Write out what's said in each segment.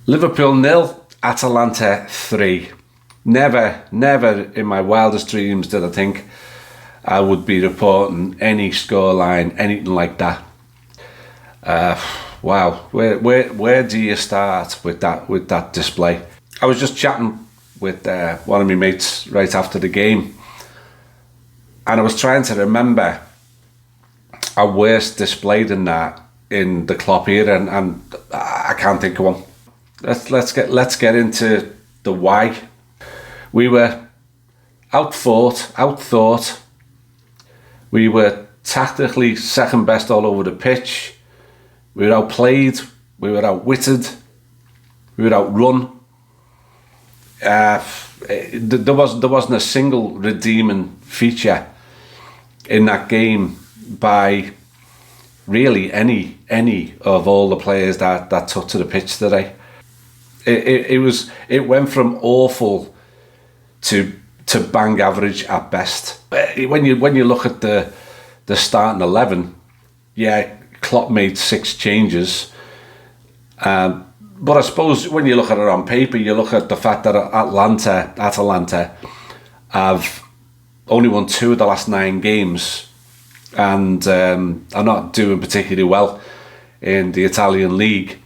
Liverpool 0, Atalanta 3. Never in my wildest dreams did I think I would be reporting any scoreline, anything like that. Wow, where do you start with that display? I was just chatting with one of my mates right after the game, and I was trying to remember a worse display than that in the Klopp era, and I can't think of one. Let's get into the why. We were outthought. We were tactically second best all over the pitch. We were outplayed. We were outwitted. We were outrun. There wasn't a single redeeming feature in that game by really any of all the players that took to the pitch today. It went from awful to bang average at best. When you look at the starting 11, yeah, Klopp made 6 changes, but I suppose when you look at it on paper, you look at the fact that Atalanta have only won 2 of the last 9 games, and are not doing particularly well in the Italian league,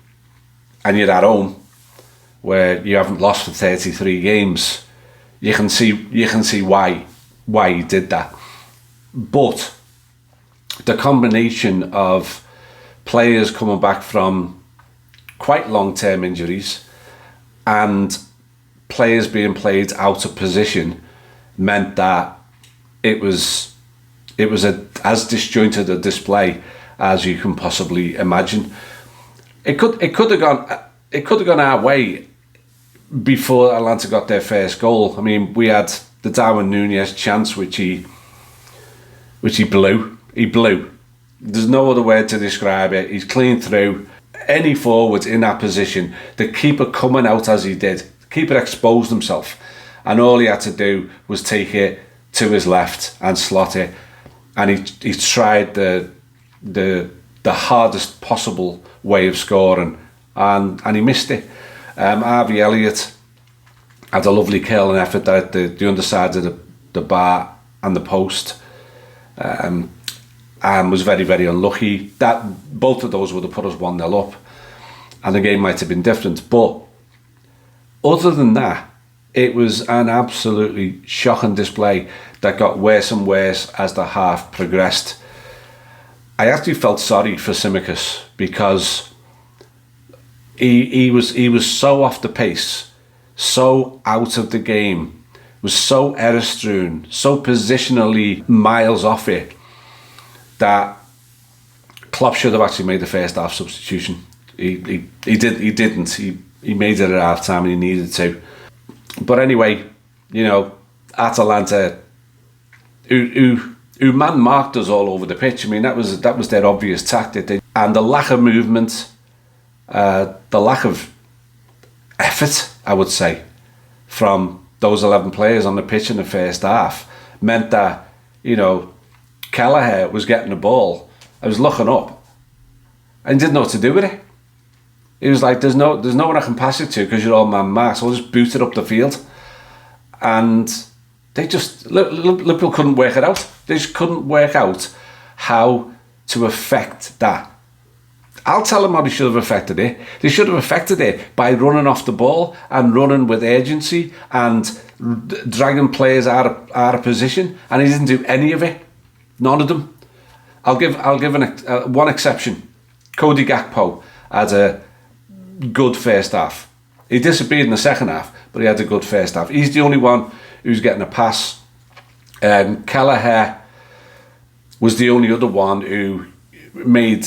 and you're at home where you haven't lost for 33 games. You can see why he did that. But the combination of players coming back from quite long-term injuries and players being played out of position meant that it was as disjointed a display as you can possibly imagine. It could have gone our way before Atalanta got their first goal. I mean, we had the Darwin Núñez chance, which he blew. He blew. There's no other word to describe it. He's clean through. Any forward in that position, the keeper coming out as he did, the keeper exposed himself, and all he had to do was take it to his left and slot it. And he tried the hardest possible way of scoring, and he missed it. Harvey Elliott had a lovely curling effort at the underside of the bar and the post, and was very, very unlucky. That both of those would have put us 1-0 up, and the game might have been different. But other than that, it was an absolutely shocking display that got worse and worse as the half progressed. I actually felt sorry for Tsimikas because he was so off the pace, so out of the game, was so error-strewn, so positionally miles off it, that Klopp should have actually made the first half substitution. He didn't. He made it at half time and he needed to. But anyway, you know, Atalanta, who man marked us all over the pitch. I mean, that was their obvious tactic. And the lack of movement, the lack of effort, I would say, from those 11 players on the pitch in the first half meant that, you know, Kelleher was getting the ball. I was looking up and didn't know what to do with it. It was like, there's no one I can pass it to because you're all man marked, so I'll just boot it up the field. And they just, Liverpool couldn't work it out. They just couldn't work out how to affect that. I'll tell them how they should have affected it. They should have affected it by running off the ball and running with urgency and dragging players out of position, and he didn't do any of it. None of them. I'll give one exception. Cody Gakpo had a good first half. He disappeared in the second half, but he had a good first half. He's the only one who's getting a pass. Kelleher was the only other one who made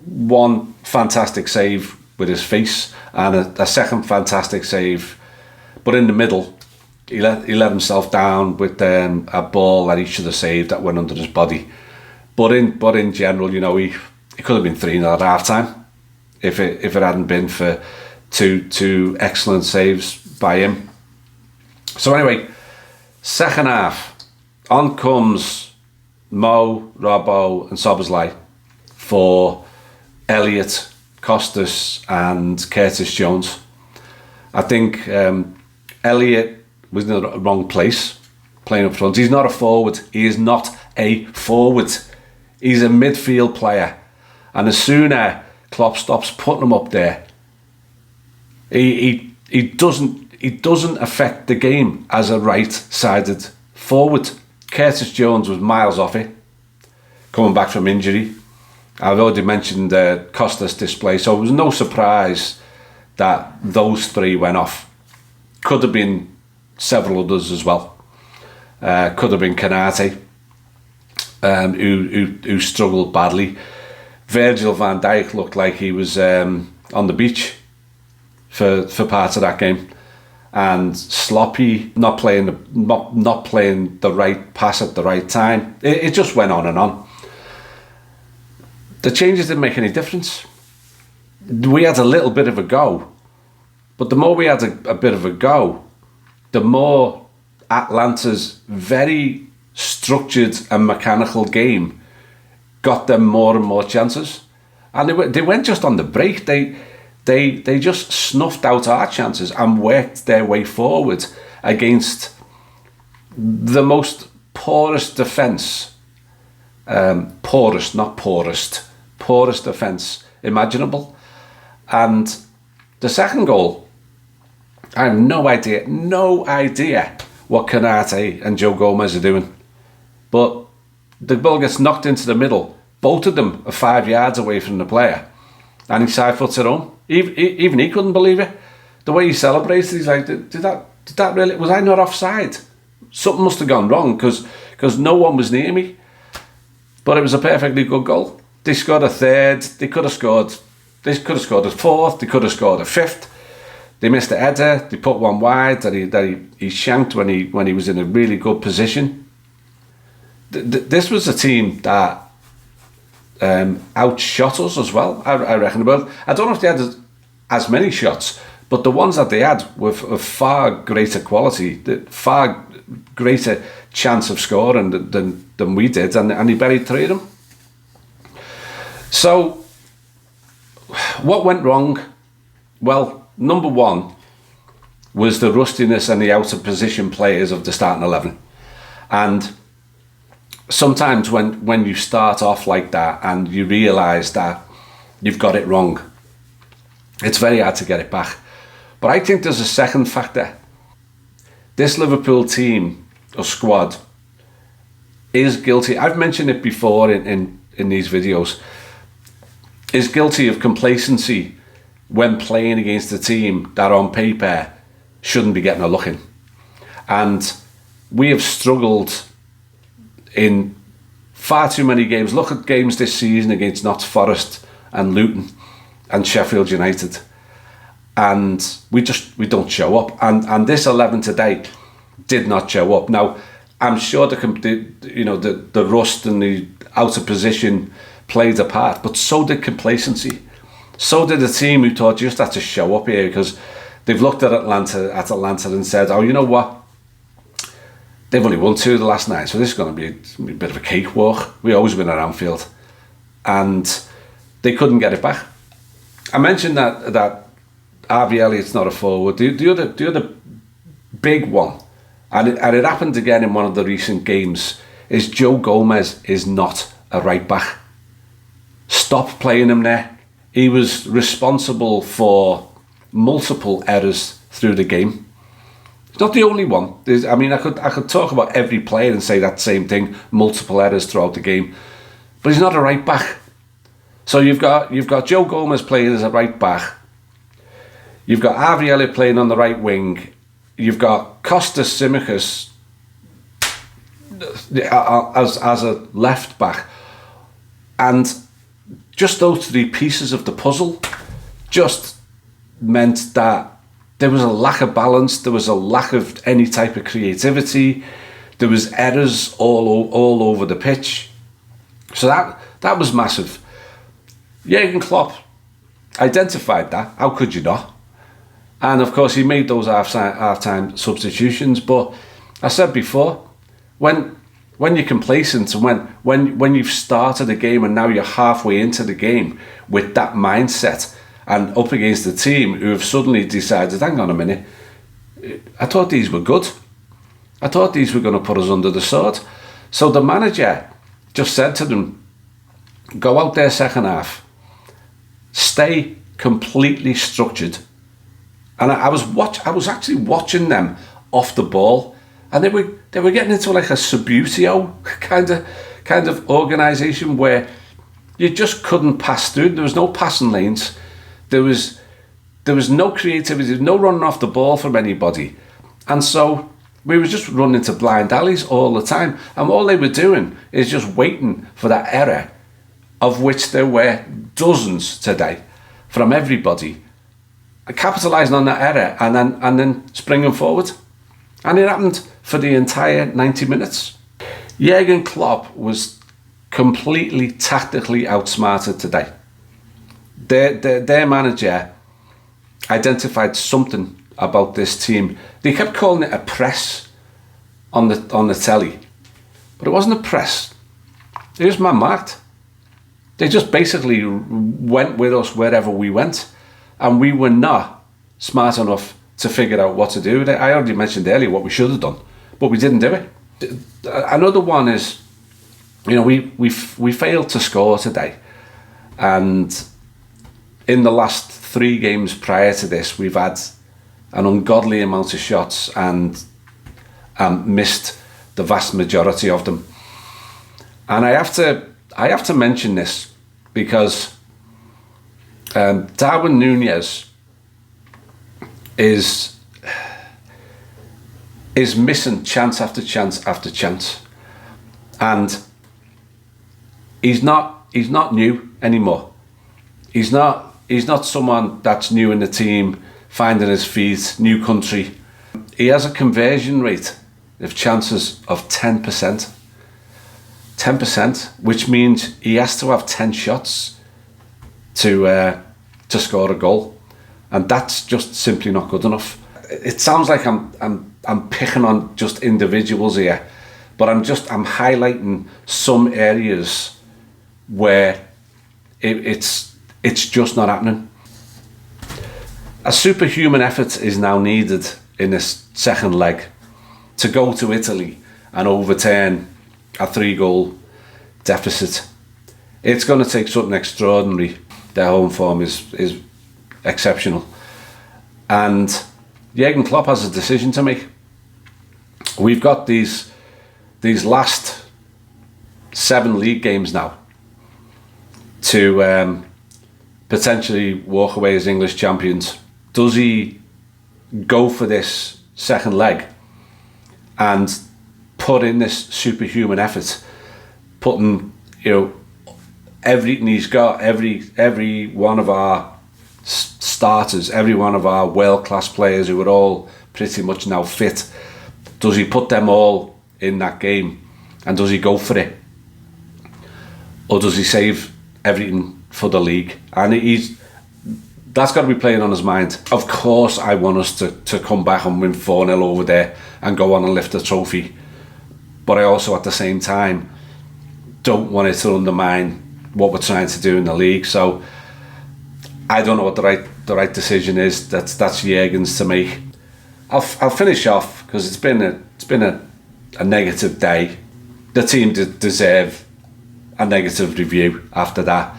one fantastic save with his face and a second fantastic save, but in the middle he let himself down with a ball that he should have saved that went under his body. But in general, you know, he could have been 3-0 at half time if it hadn't been for two excellent saves by him. So anyway, second half, on comes Mo, Robbo and Szoboszlai for Elliott Costas and Curtis Jones. I think Elliott was in the wrong place, playing up front. He's not a forward. He is not a forward. He's a midfield player. And as soon as Klopp stops putting him up there, he doesn't affect the game as a right-sided forward. Curtis Jones was miles off it, coming back from injury. I've already mentioned Costas' display, so it was no surprise that those three went off. Could have been several others as well. Could have been Kanate, who struggled badly. Virgil van Dijk looked like he was on the beach for parts of that game, and sloppy, not playing the right pass at the right time. It just went on and on. The changes didn't make any difference. We had a little bit of a go, but the more we had a bit of a go, the more Atlanta's very structured and mechanical game got them more and more chances. And they weren't just on the break, they just snuffed out our chances and worked their way forward against the most porous defence, porous, not poorest, porous defence imaginable. And the second goal, I have no idea what Kanate and Joe Gomez are doing. But the ball gets knocked into the middle. Both of them are 5 yards away from the player. And he side foots it home. Even he couldn't believe it. The way he celebrated, he's like, did that really, was I not offside? Something must have gone wrong because no one was near me. But it was a perfectly good goal. They scored a third. They could have scored a fourth. They could have scored a fifth. They missed a header. They put one wide that he shanked when he was in a really good position. This was a team that outshot us as well, I reckon. Well, I don't know if they had as many shots, but the ones that they had were of far greater quality, far greater chance of scoring than we did, and he buried three of them. So, what went wrong? Well, number one was the rustiness and the out of position players of the starting 11. And sometimes when you start off like that and you realise that you've got it wrong, it's very hard to get it back. But I think there's a second factor. This Liverpool team or squad is guilty. I've mentioned it before in these videos. Is guilty of complacency when playing against a team that on paper shouldn't be getting a look in. And we have struggled in far too many games. Look at games this season against Notts Forest and Luton and Sheffield United, and we don't show up. And this 11 today did not show up. Now, I'm sure the rust and the out of position played a part, but so did complacency. So did the team who thought you just had to show up here because they've looked at Atalanta and said, oh, you know what? They've only won 2 of the last 9, so this is going to be a bit of a cakewalk. We always win at Anfield. And they couldn't get it back. I mentioned that Harvey Elliott's not a forward. The other big one, and it happened again in one of the recent games, is Joe Gomez is not a right back. Stop playing him there. He was responsible for multiple errors through the game. It's not the only one. I could talk about every player and say that same thing, multiple errors throughout the game. But he's not a right back. So you've got Joe Gomez playing as a right back. You've got Harvey Elliott playing on the right wing. You've got Kostas Tsimikas as a left back. And just those 3 pieces of the puzzle just meant that there was a lack of balance, there was a lack of any type of creativity, there was errors all over the pitch. So that was massive. Jurgen Klopp identified that, how could you not? And of course he made those half-time substitutions, but I said before, when when you're complacent and when you've started a game and now you're halfway into the game with that mindset and up against the team who have suddenly decided, hang on a minute, I thought these were good. I thought these were going to put us under the sword. So the manager just said to them, go out there second half, stay completely structured. And I was actually watching them off the ball, and they were getting into like a Subbuteo kind of organisation where you just couldn't pass through. There was no passing lanes. There was no creativity, no running off the ball from anybody. And so we were just running into blind alleys all the time. And all they were doing is just waiting for that error, of which there were dozens today from everybody, capitalising on that error and then springing forward. And it happened for the entire 90 minutes. Jurgen Klopp was completely tactically outsmarted today. Their manager identified something about this team. They kept calling it a press on the telly, but it wasn't a press. It was man-marked. They just basically went with us wherever we went, and we were not smart enough to figure out what to do. I already mentioned earlier what we should have done, but we didn't do it. Another one is, we failed to score today, and in the last 3 games prior to this, we've had an ungodly amount of shots and missed the vast majority of them. And I have to mention this because Darwin Núñez is missing chance after chance after chance, and he's not new anymore. He's not someone that's new in the team, finding his feet, new country. He has a conversion rate of chances of 10%. 10%, which means he has to have 10 shots to score a goal, and that's just simply not good enough. It sounds like I'm picking on just individuals here, but I'm highlighting some areas where it's just not happening. A superhuman effort is now needed in this second leg to go to Italy and overturn a 3-goal deficit. It's going to take something extraordinary. Their home form is exceptional, and Jurgen Klopp has a decision to make. We've got these last 7 league games now to potentially walk away as English champions. Does he go for this second leg and put in this superhuman effort, putting everything he's got, every one of our starters, every one of our world-class players who are all pretty much now fit, does he put them all in that game, and does he go for it, or does he save everything for the league? And that's got to be playing on his mind. Of course I want us to come back and win 4-0 over there and go on and lift the trophy, but I also at the same time don't want it to undermine what we're trying to do in the league. So I don't know what the right decision is. That's Jurgen's to make. I'll finish off because it's been a negative day. The team deserve a negative review after that.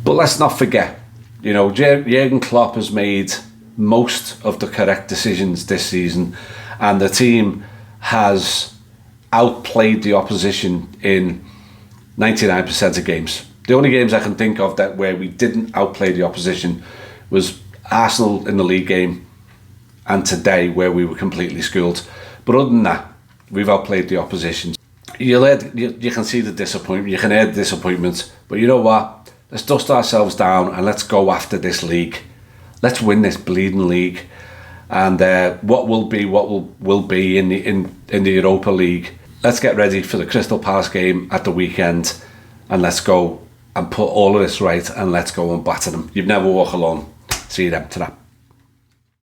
But let's not forget, Jurgen Klopp has made most of the correct decisions this season, and the team has outplayed the opposition in 99% of games. The only games I can think of that where we didn't outplay the opposition was Arsenal in the league game and today, where we were completely schooled. But other than that, we've outplayed the opposition. You can see the disappointment, you can hear the disappointment, but you know what? Let's dust ourselves down and let's go after this league. Let's win this bleeding league, and what will be in the Europa League. Let's get ready for the Crystal Palace game at the weekend, and let's go and put all of this right, and let's go and batter them. You've never walk alone. See you then. Ta-ra.